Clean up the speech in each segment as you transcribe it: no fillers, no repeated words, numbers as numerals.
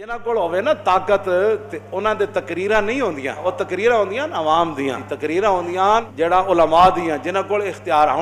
ਜਿਨ੍ਹਾਂ ਕੋਲ ਹੋਵੇ ਨਾ ਤਾਕਤ ਤੇ ਉਹਨਾਂ ਦੇ ਤਕਰੀਰਾਂ ਨਹੀਂ ਹੁੰਦੀਆਂ, ਉਹ ਤਕਰੀਰਾਂ ਹੁੰਦੀਆਂ ਆਵਾਮ ਦੀਆਂ ਤਕਰੀਰਾਂ ਹੁੰਦੀਆਂ, ਜਿਹੜਾ ਉਲਮਾ ਦੀਆਂ ਜਿਨ੍ਹਾਂ ਕੋਲ ਇਖਤਿਆਰ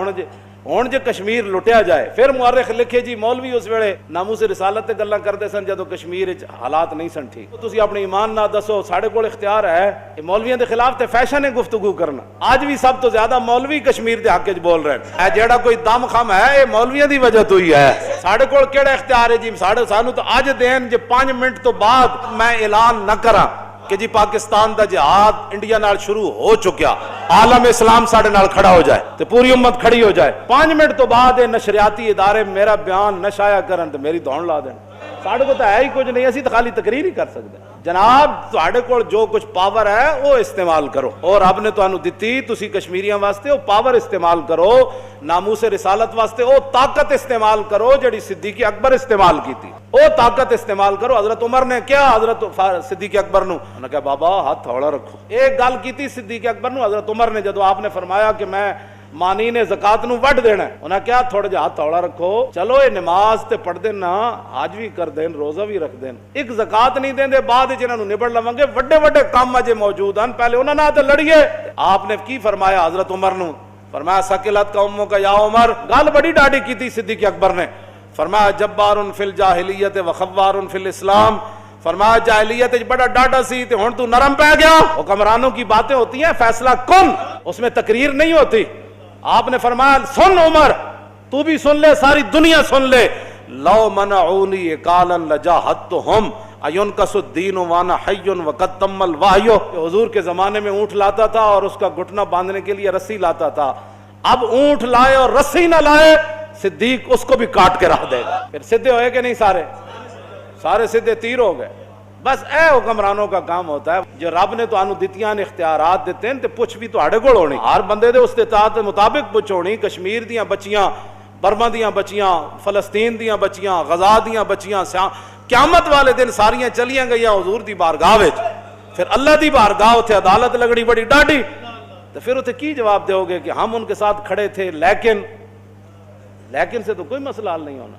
ਹੁਣ ਜੇ ਕਸ਼ਮੀਰ ਲੁੱਟਿਆ ਜਾਏ। ਫਿਰ ਮੁਅਰਰਿਖ ਲਿਖੇ ਜੀ ਮੌਲਵੀ ਉਸ ਵੇਲੇ ਨਾਮੂਸ ਰਿਸਾਲਤ ਤੇ ਗੱਲਾਂ ਕਰਦੇ ਸਨ ਜਦੋਂ ਕਸ਼ਮੀਰ ਵਿੱਚ ਹਾਲਾਤ ਨਹੀਂ ਸਨ ਠੀਕ। ਤੁਸੀਂ ਆਪਣੇ ਈਮਾਨ ਨਾਲ ਦੱਸੋ ਸਾਡੇ ਕੋਲ ਇਖਤਿਆਰ ਹੈ ਇਹ ਮੌਲਵੀਆਂ ਦੇ ਖਿਲਾਫ ਤੇ ਫੈਸ਼ਨ ਹੈ ਗੁਫ਼ਤਗੂ ਕਰਨਾ। ਅੱਜ ਵੀ ਸਭ ਤੋਂ ਜ਼ਿਆਦਾ ਮੌਲਵੀ ਕਸ਼ਮੀਰ ਦੇ ਹੱਕ 'ਚ ਬੋਲ ਰਹੇ ਨੇ। ਜਿਹੜਾ ਕੋਈ ਦਮ ਖਮ ਹੈ ਇਹ ਮੌਲਵੀਆਂ ਦੀ ਵਜ੍ਹਾ ਤੋਂ ਹੀ ਹੈ। ਸਾਡੇ ਕੋਲ ਕਿਹੜਾ ਇਖਤਿਆਰ ਹੈ ਜੀ ਸਾਨੂੰ ਤਾਂ ਅੱਜ ਦੇਣ ਜੇ 5 ਮਿੰਟ ਤੋਂ ਬਾਅਦ ਮੈਂ ਐਲਾਨ ਨਾ ਕਰਾਂ کہ جی پاکستان دا جہاد انڈیا نال شروع ہو چکیا، عالم اسلام ساڑھے نال کھڑا ہو جائے تے پوری امت کھڑی ہو جائے، 5 منٹ تو بعد نشریاتی ادارے میرا بیان نہ شائع کرن تے میری دھون لا دین۔ ساڑھے کو تو ہے ہی کچھ نہیں، اسی تو خالی تقریر ہی کر سکتے۔ جناب ساڑھے کو جو کچھ پاور ہے وہ استعمال کرو، اور رب نے تانوں دتی تسی کشمیریاں واسطے وہ پاور استعمال کرو، ناموس رسالت واسطے وہ طاقت استعمال کرو جڑی صدیق اکبر استعمال کی تھی، وہ طاقت استعمال کرو۔ حضرت عمر نے کیا حضرت صدیق اکبر نو انہوں نے کہا بابا ہاتھ تھوڑا رکھو۔ ایک گل کی تھی صدیق اکبر نو حضرت عمر نے جدو آپ نے فرمایا کہ میں مانی نے زکات نو وڈ دینا ہے، انہوں نے کیا تھوڑا جہاں تھوڑا رکھو، چلو یہ نماز تے پڑھ دینا، حج بھی کر دین، روزہ بھی رکھ دین، ایک زکات نہیں دین دے بعد جنہاں نو نبڑ لواں گے وڈے وڈے کام اجے موجود ہیں، پہلے انہاں نال تے لڑیے۔ آپ نے کی فرمایا حضرت عمر نو؟ فرمایا سکلت کا امو کا یا عمر، گل بڑی ڈاڈی کی تھی صدیق اکبر نے۔ فرمایا جبار فی الجاہلیت و خوار فی الاسلام، فرمایا جاہلیت بڑا ڈاڈا سی تے ہن تو نرم پہ گیا۔ حکمرانوں کی باتیں ہوتی ہیں فیصلہ کن، اس میں تقریر نہیں ہوتی۔ آپ نے فرمایا سن عمر تو بھی سن لے، ساری دنیا سن لے، لو منعونی اقالا لجاہدتہم اینکس الدین وانا حی وقد تم الوحی۔ حضور کے زمانے میں اونٹ لاتا تھا اور اس کا گھٹنا باندھنے کے لیے رسی لاتا تھا، اب اونٹ لائے اور رسی نہ لائے صدیق اس کو بھی کاٹ کے رکھ دے گا۔ پھر سدھے ہوئے کہ نہیں؟ سارے سدھے تیر ہو گئے۔ بس اے حکمرانوں کا کام ہوتا ہے، جو رب نے تو دتیاں نے اختیارات دیتے ہیں تے پوچھ بھی تو ہاڑے کول ہونی، ہر بندے دے استطاعت دے مطابق پوچھ ہونی۔ کشمیر دیاں بچیاں، برما دیاں بچیاں، فلسطین دیاں بچیاں، غزہ دیاں بچیاں قیامت والے دن ساریاں چلیاں گئیاں حضور دی بارگاہ وچ، پھر اللہ دی بارگاہ اتھے عدالت لگڑی بڑی ڈاڈی، تو پھر اتھے کی جواب دے ہوگے کہ ہم ان کے ساتھ کھڑے تھے لیکن سے تو کوئی مسئلہ حل نہیں ہونا۔